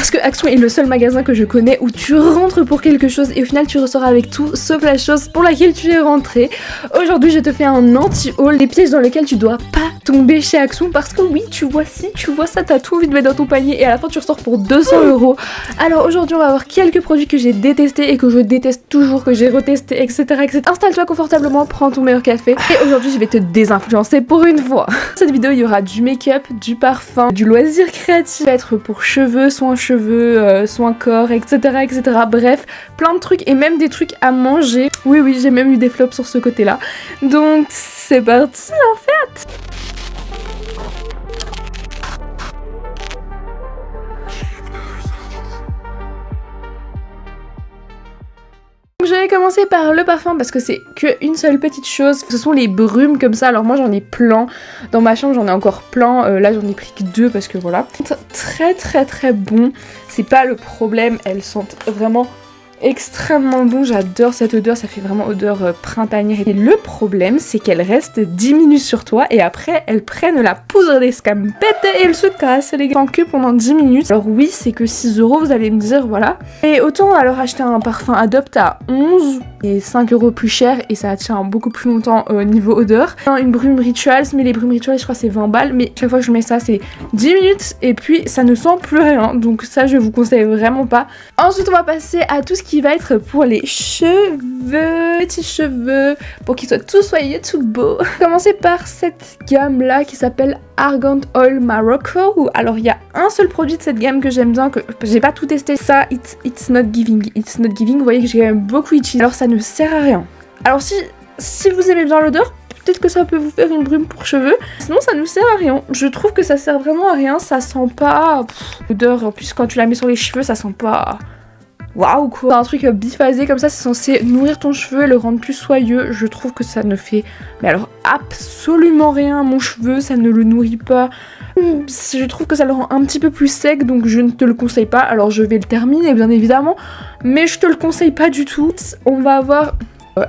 Parce que Action est le seul magasin que je connais où tu rentres pour quelque chose et au final tu ressors avec tout sauf la chose pour laquelle tu es rentré. Aujourd'hui je te fais un anti-haul, des pièges dans lesquels tu dois pas tomber chez Action parce que oui tu vois si tu vois ça t'as tout envie de mettre dans ton panier et à la fin tu ressors pour 200 €. Alors aujourd'hui on va voir quelques produits que j'ai détestés et que je déteste toujours, que j'ai retesté etc. Installe-toi confortablement, prends ton meilleur café et aujourd'hui je vais te désinfluencer pour une fois. Dans cette vidéo il y aura du make-up, du parfum, du loisir créatif, ça va être pour cheveux, soin corps etc. Bref plein de trucs et même des trucs à manger. Oui j'ai même eu des flops sur ce côté là. Donc c'est parti en fait. Je vais commencer par le parfum parce que c'est qu'une seule petite chose, ce sont les brumes comme ça. Alors moi j'en ai plein, dans ma chambre j'en ai encore plein, là j'en ai pris que 2 parce que voilà. Très bon, c'est pas le problème, elles sentent vraiment extrêmement bon, j'adore cette odeur, ça fait vraiment odeur printanière. Et le problème c'est qu'elles restent 10 minutes sur toi et après elles prennent la poudre d'escampette et elles se cassent les gars que pendant 10 minutes. Alors oui c'est que 6 €, vous allez me dire voilà. Et autant alors acheter un parfum Adopt à 11 et 5 € plus cher et ça tient beaucoup plus longtemps au niveau odeur. Une brume Rituals, mais les brumes Rituals je crois c'est 20 balles, mais chaque fois que je mets ça c'est 10 minutes et puis ça ne sent plus rien, donc ça je vous conseille vraiment pas. Ensuite on va passer à tout ce qui va être pour les cheveux, petits cheveux, pour qu'ils soient tout soyeux, tout beaux. Commencer par cette gamme là qui s'appelle Argan Oil Morocco. Alors il y a un seul produit de cette gamme que j'aime bien, que j'ai pas tout testé, ça it's not giving, vous voyez que j'ai quand même beaucoup utilisé, alors ça ne sert à rien. Alors si vous aimez bien l'odeur, peut-être que ça peut vous faire une brume pour cheveux, sinon ça ne sert à rien. Je trouve que ça sert vraiment à rien, ça sent pas l'odeur, en plus quand tu la mets sur les cheveux ça sent pas waouh quoi. Un truc biphasé comme ça, c'est censé nourrir ton cheveu et le rendre plus soyeux. Je trouve que ça ne fait mais alors absolument rien à mon cheveu, ça ne le nourrit pas. Je trouve que ça le rend un petit peu plus sec, donc je ne te le conseille pas. Alors je vais le terminer bien évidemment, mais je te le conseille pas du tout. On va avoir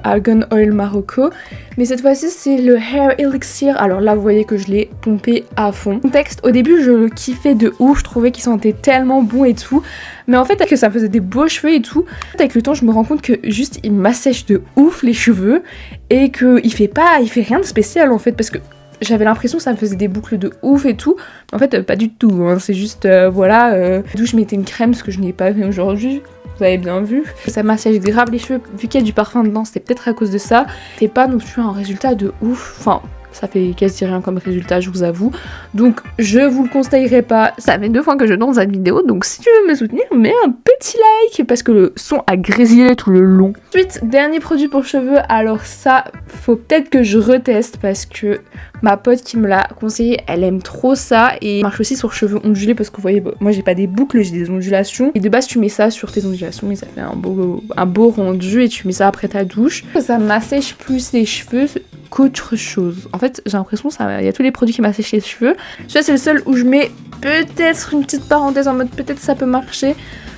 Argan Oil Morocco, mais cette fois-ci c'est le Hair Elixir. Alors là vous voyez que je l'ai pompé à fond. Contexte, au début je le kiffais de ouf, je trouvais qu'il sentait tellement bon et tout, mais en fait que ça me faisait des beaux cheveux et tout, avec le temps je me rends compte que juste il m'assèche de ouf les cheveux et que il fait rien de spécial en fait, parce que j'avais l'impression que ça me faisait des boucles de ouf et tout, mais en fait pas du tout, hein. C'est juste voilà, d'où je mettais une crème, ce que je n'ai pas fait aujourd'hui. Vous avez bien vu, ça m'assèche grave les cheveux, vu qu'il y a du parfum dedans, c'était peut-être à cause de ça. C'est pas non plus un résultat de ouf, enfin ça fait quasi rien comme résultat je vous avoue, donc je vous le conseillerais pas. Ça fait 2 fois que je tourne cette vidéo, donc si tu veux me soutenir, mets un petit like parce que le son a grésillé tout le long. Ensuite, dernier produit pour cheveux, alors ça faut peut-être que je reteste parce que ma pote qui me l'a conseillé, elle aime trop ça et marche aussi sur cheveux ondulés parce que vous voyez, moi j'ai pas des boucles, j'ai des ondulations et de base tu mets ça sur tes ondulations et ça fait un beau rendu et tu mets ça après ta douche. Ça m'assèche plus les cheveux qu'autre chose. En fait j'ai l'impression il y a tous les produits qui m'assèchent les cheveux. Celui-là c'est le seul où je mets peut-être une petite parenthèse en mode peut-être ça peut marcher,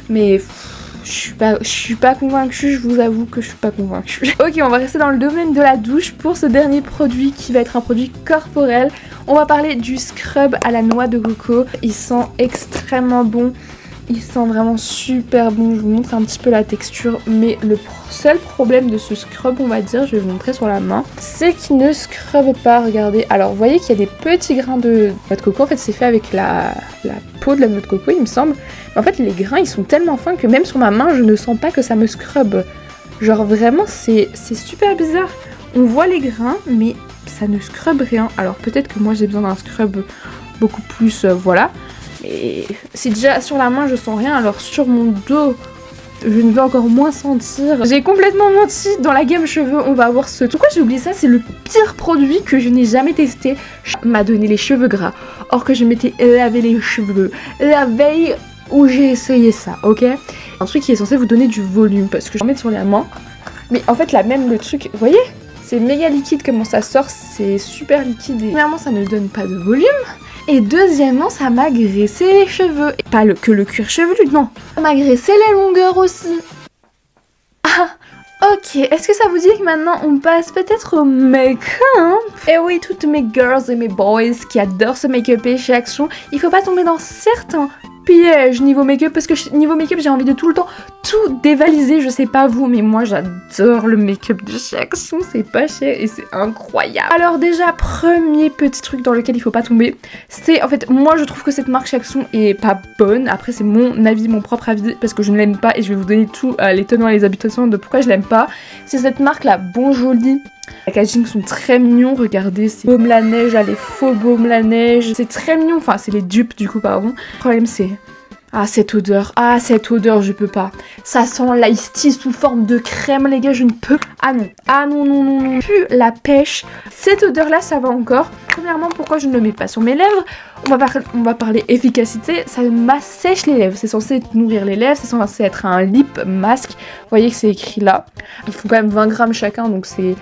mais je suis pas convaincue, je vous avoue que je suis pas convaincue. Ok, on va rester dans le domaine de la douche pour ce dernier produit qui va être un produit corporel. On va parler du scrub à la noix de coco. Il sent extrêmement bon. Il sent vraiment super bon, je vous montre un petit peu la texture, mais le seul problème de ce scrub, on va dire, je vais vous montrer sur la main, c'est qu'il ne scrube pas, regardez. Alors vous voyez qu'il y a des petits grains de noix de coco, en fait c'est fait avec la peau de la noix de coco il me semble, mais en fait les grains ils sont tellement fins que même sur ma main je ne sens pas que ça me scrube. Genre vraiment c'est super bizarre, on voit les grains mais ça ne scrube rien. Alors peut-être que moi j'ai besoin d'un scrub beaucoup plus, voilà. Et si déjà sur la main je sens rien, alors sur mon dos je ne vais encore moins sentir. J'ai complètement menti. Dans la gamme cheveux on va avoir ce... Pourquoi j'ai oublié ça? C'est le pire produit que je n'ai jamais testé. M'a donné les cheveux gras, or que je m'étais lavé les cheveux la veille où j'ai essayé ça, ok? Un truc qui est censé vous donner du volume, parce que je vais mettre sur la main, mais en fait là même le truc, vous voyez, c'est méga liquide comment ça sort, c'est super liquide et premièrement ça ne donne pas de volume. Et deuxièmement, ça m'a graissé les cheveux. Et pas que le cuir chevelu, non. Ça m'a graissé les longueurs aussi. Ah, ok. Est-ce que ça vous dit que maintenant on passe peut-être au make-up? Et oui, toutes mes girls et mes boys qui adorent se make-upper chez Action, il faut pas tomber dans certains piège niveau make-up parce que niveau make-up j'ai envie de tout le temps tout dévaliser, je sais pas vous mais moi j'adore le make-up de chez Action, c'est pas cher et c'est incroyable. Alors déjà premier petit truc dans lequel il faut pas tomber, c'est en fait moi je trouve que cette marque chez Action est pas bonne, après c'est mon avis, mon propre avis parce que je ne l'aime pas et je vais vous donner tout les tenants et les habitations de pourquoi je l'aime pas. C'est cette marque là, Bon Joli. Les packaging sont très mignons, regardez, c'est baume la neige, là, les faux baumes la neige, c'est très mignon, enfin c'est les dupes du coup pardon. Le problème c'est... Ah cette odeur, je peux pas. Ça sent l'ice tea sous forme de crème les gars, je ne peux... Ah non. Plus la pêche, cette odeur là ça va encore. Premièrement pourquoi je ne le mets pas sur mes lèvres, on va parler efficacité, ça m'assèche les lèvres, c'est censé nourrir les lèvres, c'est censé être un lip mask. Vous voyez que c'est écrit là, ils font quand même 20 grammes chacun donc c'est...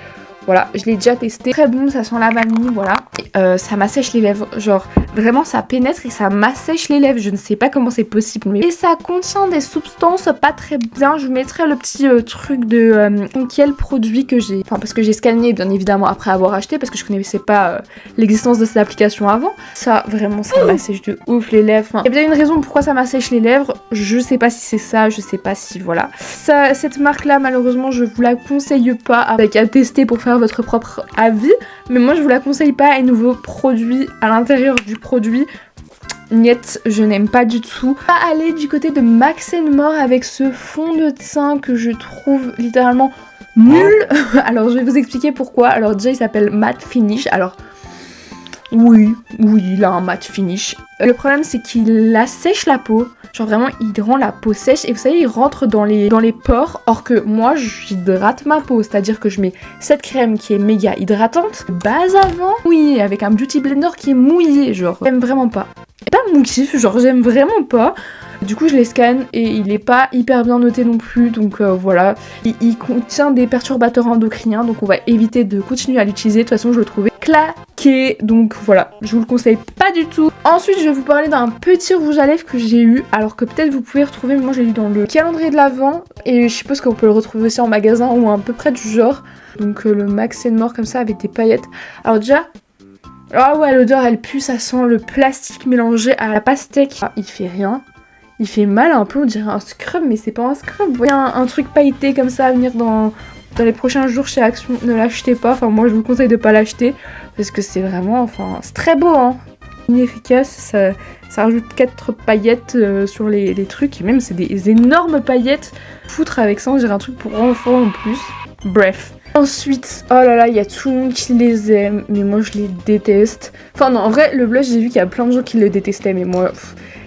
Voilà, je l'ai déjà testé. Très bon, ça sent la vanille, voilà. Et, ça m'assèche les lèvres. Genre, vraiment, ça pénètre et ça m'assèche les lèvres. Je ne sais pas comment c'est possible. Mais... Et ça contient des substances pas très bien. Je vous mettrai le petit truc de quel produit que j'ai. Enfin, parce que j'ai scanné, bien évidemment, après avoir acheté. Parce que je connaissais pas l'existence de cette application avant. Ça, vraiment, ça m'assèche de ouf les lèvres. Enfin, il y a bien une raison pourquoi ça m'assèche les lèvres. Je sais pas si c'est ça, je sais pas si... Voilà. Ça, cette marque-là, malheureusement, je vous la conseille pas avec à tester pour faire votre propre avis, mais moi je vous la conseille pas. Et nouveau produit à l'intérieur du produit, niet, je n'aime pas du tout. On va aller du côté de Max More avec ce fond de teint que je trouve littéralement nul. Alors je vais vous expliquer pourquoi. Alors déjà il s'appelle Matte Finish, alors oui, il a un matte finish. Le problème c'est qu'il assèche la peau. Genre vraiment il rend la peau sèche et vous savez il rentre dans les pores. Or que moi j'hydrate ma peau, c'est-à-dire que je mets cette crème qui est méga hydratante, base avant, oui, avec un beauty blender qui est mouillé, genre j'aime vraiment pas. Et pas mon kiff, genre j'aime vraiment pas. Du coup je les scanne et il est pas hyper bien noté non plus, donc voilà. Il contient des perturbateurs endocriniens, donc on va éviter de continuer à l'utiliser. De toute façon je le trouvais claqué, donc voilà, je vous le conseille pas du tout. Ensuite je vais vous parler d'un petit rouge à lèvres que j'ai eu, alors que peut-être vous pouvez retrouver, mais moi je l'ai eu dans le calendrier de l'Avent, et je suppose qu'on peut le retrouver aussi en magasin ou à peu près du genre. Donc le Max More comme ça avec des paillettes. Alors déjà... Ah ouais, l'odeur elle pue, ça sent le plastique mélangé à la pastèque. Ah, il fait rien. Il fait mal un peu, on dirait un scrub, mais c'est pas un scrub. Vous voyez un truc pailleté comme ça à venir dans les prochains jours chez Action, ne l'achetez pas. Enfin, moi je vous conseille de pas l'acheter parce que c'est vraiment, enfin, c'est très beau, hein. Inefficace, ça rajoute 4 paillettes sur les trucs, et même c'est des énormes paillettes. Foutre avec ça, on dirait un truc pour enfants en plus. Bref. Ensuite, oh là là, il y a tout le monde qui les aime, mais moi je les déteste. Enfin non, en vrai, le blush, j'ai vu qu'il y a plein de gens qui le détestaient, mais moi...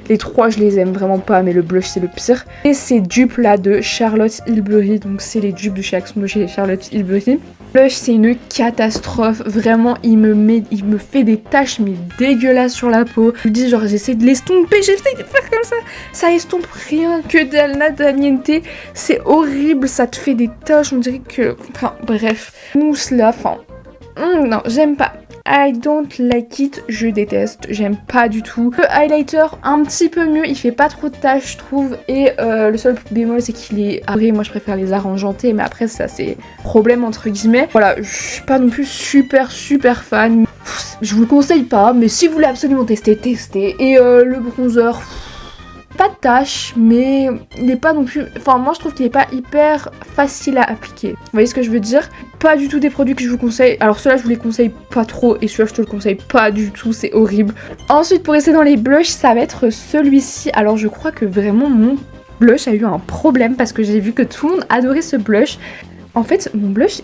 Les trois je les aime vraiment pas, mais le blush c'est le pire. Et ces dupes là de Charlotte Tilbury, donc c'est les dupes de chez Action de chez Charlotte Tilbury. Le blush c'est une catastrophe, vraiment il me fait des taches mais dégueulasses sur la peau. Je vous dis genre j'essaie de l'estomper, j'essaie de faire comme ça estompe rien, que dalle, nada niente, c'est horrible, ça te fait des taches, on dirait que... Enfin bref, mousse là, enfin... non, j'aime pas. I don't like it, je déteste, j'aime pas du tout. Le highlighter, un petit peu mieux, il fait pas trop de tâches je trouve, et le seul bémol c'est qu'il est arrêté. Moi je préfère les argentés, mais après ça c'est problème entre guillemets. Voilà, je suis pas non plus super fan, je vous le conseille pas, mais si vous voulez absolument tester, testez. Et le bronzer... Pas de tâches, mais il est pas non plus... Enfin, moi je trouve qu'il est pas hyper facile à appliquer. Vous voyez ce que je veux dire? Pas du tout des produits que je vous conseille. Alors ceux-là je vous les conseille pas trop, et celui-là je te le conseille pas du tout, c'est horrible. Ensuite pour rester dans les blushs, ça va être celui-ci. Alors je crois que vraiment mon blush a eu un problème, parce que j'ai vu que tout le monde adorait ce blush. En fait, mon blush,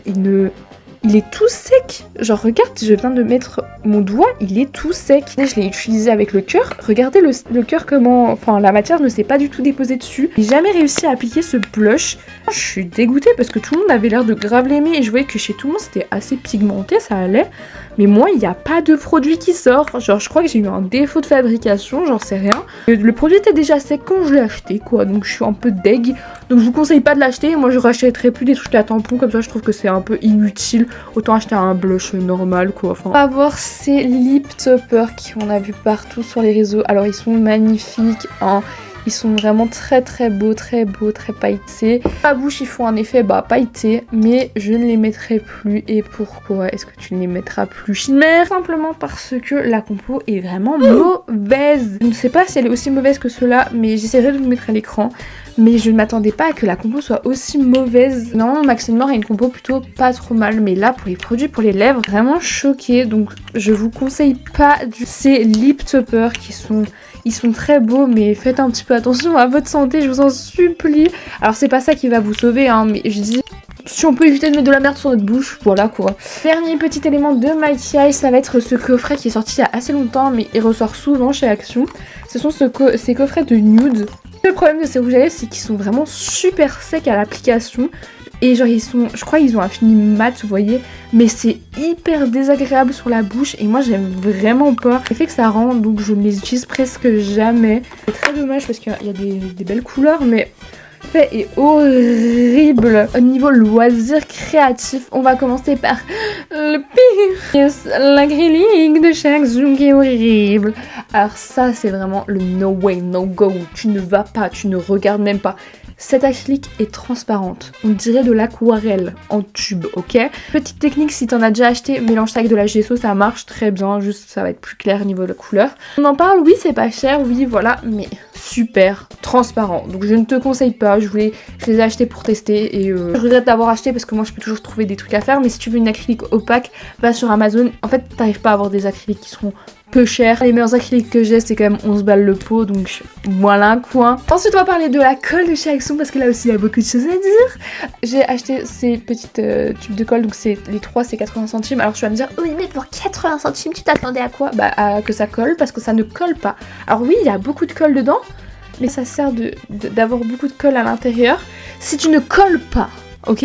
il est tout sec. Genre regarde, je viens de mettre mon doigt, il est tout sec. Je l'ai utilisé avec le cœur. Regardez le cœur comment... Enfin la matière ne s'est pas du tout déposée dessus. J'ai jamais réussi à appliquer ce blush. Je suis dégoûtée parce que tout le monde avait l'air de grave l'aimer. Et je voyais que chez tout le monde c'était assez pigmenté, ça allait. Mais moi il n'y a pas de produit qui sort. Genre je crois que j'ai eu un défaut de fabrication, j'en sais rien. Le produit était déjà sec quand je l'ai acheté quoi. Donc je suis un peu deg. Donc je vous conseille pas de l'acheter. Moi je rachèterai plus des trucs à tampons. Comme ça je trouve que c'est un peu inutile. Autant acheter un blush normal quoi. Enfin, on va voir ces lip toppers qu'on a vu partout sur les réseaux. Alors ils sont magnifiques, hein. Ils sont vraiment très beaux, très pailletés. La bouche, ils font un effet pailleté, mais je ne les mettrai plus. Et pourquoi est-ce que tu ne les mettras plus, chimère? Simplement parce que la compo est vraiment mauvaise. Je ne sais pas si elle est aussi mauvaise que cela, mais j'essaierai de vous mettre à l'écran. Mais je ne m'attendais pas à que la compo soit aussi mauvaise. Normalement, Maxime Noir a une compo plutôt pas trop mal, mais là, pour les produits pour les lèvres, vraiment choquée. Donc, je vous conseille pas ces lip toppers qui sont... Ils sont très beaux, mais faites un petit peu attention à votre santé, je vous en supplie. Alors, c'est pas ça qui va vous sauver, hein, mais je dis... Si on peut éviter de mettre de la merde sur notre bouche, voilà quoi. Dernier petit élément de maquillage, ça va être ce coffret qui est sorti il y a assez longtemps, mais il ressort souvent chez Action. Ce sont ces coffrets de nude. Le problème de ces rouges à lèvres, c'est qu'ils sont vraiment super secs à l'application. Et genre je crois qu'ils ont un fini mat, vous voyez, mais c'est hyper désagréable sur la bouche et moi j'aime vraiment pas l'effet que ça rend, donc je ne les utilise presque jamais. C'est très dommage parce qu'il y a des belles couleurs, mais fait est horrible. Au niveau loisir créatif, on va commencer par le pire. Yes, l'acrylique de chez Action qui est horrible. Alors ça, c'est vraiment le no way, no go. Tu ne vas pas, tu ne regardes même pas. Cette acrylique est transparente, on dirait de l'aquarelle en tube, ok? Petite technique, si t'en as déjà acheté, mélange ça avec de la gesso, ça marche très bien, juste ça va être plus clair au niveau de la couleur. On en parle, oui c'est pas cher, oui voilà, mais super transparent. Donc je ne te conseille pas, je les ai achetés pour tester et je regrette d'avoir acheté parce que moi je peux toujours trouver des trucs à faire, mais si tu veux une acrylique opaque, va sur Amazon. En fait t'arrives pas à avoir des acryliques qui seront peu cher. Les meilleurs acryliques que j'ai, c'est quand même 11 balles le pot, donc voilà quoi. Ensuite on va parler de la colle de chez Action parce que là aussi il y a beaucoup de choses à dire. J'ai acheté ces petites tubes de colle, donc c'est les 3 c'est 80 centimes. Alors tu vas me dire, oui mais pour 80 centimes tu t'attendais à quoi? Bah à que ça colle, parce que ça ne colle pas. Alors oui il y a beaucoup de colle dedans, mais ça sert d'avoir beaucoup de colle à l'intérieur. Si tu ne colles pas, ok?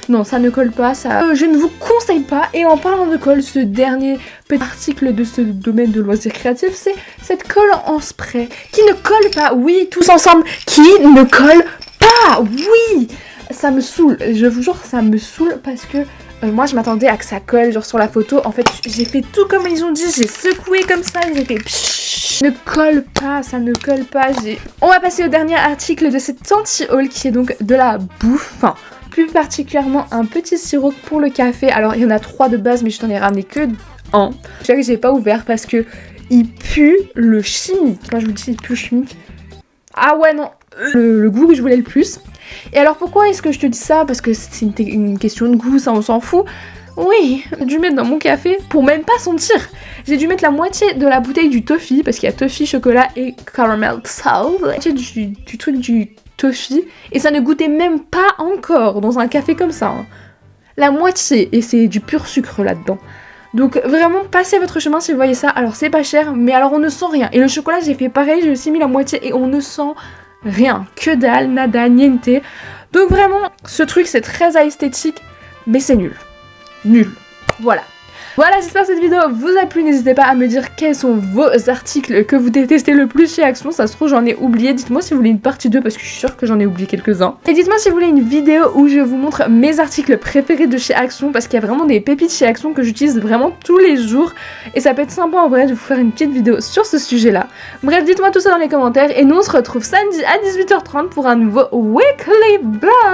Non, ça ne colle pas, ça... je ne vous conseille pas. Et en parlant de colle, ce dernier petit article de ce domaine de loisirs créatifs, c'est cette colle en spray qui ne colle pas. Oui, tous ensemble, qui ne colle pas. Oui, ça me saoule. Je vous jure, ça me saoule parce que moi, je m'attendais à que ça colle, genre sur la photo. En fait, j'ai fait tout comme ils ont dit. J'ai secoué comme ça, j'ai fait... Pshhh, ne colle pas, ça ne colle pas. On va passer au dernier article de cet anti-haul qui est donc de la bouffe. Enfin... plus particulièrement un petit sirop pour le café. Alors il y en a 3 de base, mais je t'en ai ramené que 1. Je sais que j'ai pas ouvert parce que il pue le chimique. Quand je vous dis il pue le chimique, ah ouais non, le goût que je voulais le plus. Et alors pourquoi est-ce que je te dis ça? Parce que c'est une question de goût, ça on s'en fout. Oui, j'ai dû mettre dans mon café pour même pas sentir. J'ai dû mettre la moitié de la bouteille du toffee, parce qu'il y a toffee, chocolat et caramel salt. La moitié du truc du toffee, et ça ne goûtait même pas encore dans un café comme ça. Hein. La moitié, et c'est du pur sucre là-dedans. Donc vraiment, passez votre chemin si vous voyez ça. Alors c'est pas cher, mais alors on ne sent rien. Et le chocolat, j'ai fait pareil, j'ai aussi mis la moitié et on ne sent rien. Que dalle, nada, niente. Donc vraiment, ce truc c'est très esthétique, mais c'est nul. Nul. Voilà. Voilà, j'espère que cette vidéo vous a plu. N'hésitez pas à me dire quels sont vos articles que vous détestez le plus chez Action. Ça se trouve, j'en ai oublié. Dites-moi si vous voulez une partie 2 parce que je suis sûre que j'en ai oublié quelques-uns. Et dites-moi si vous voulez une vidéo où je vous montre mes articles préférés de chez Action parce qu'il y a vraiment des pépites chez Action que j'utilise vraiment tous les jours. Et ça peut être sympa en vrai de vous faire une petite vidéo sur ce sujet-là. Bref, dites-moi tout ça dans les commentaires et nous on se retrouve samedi à 18h30 pour un nouveau Weekly Vlog.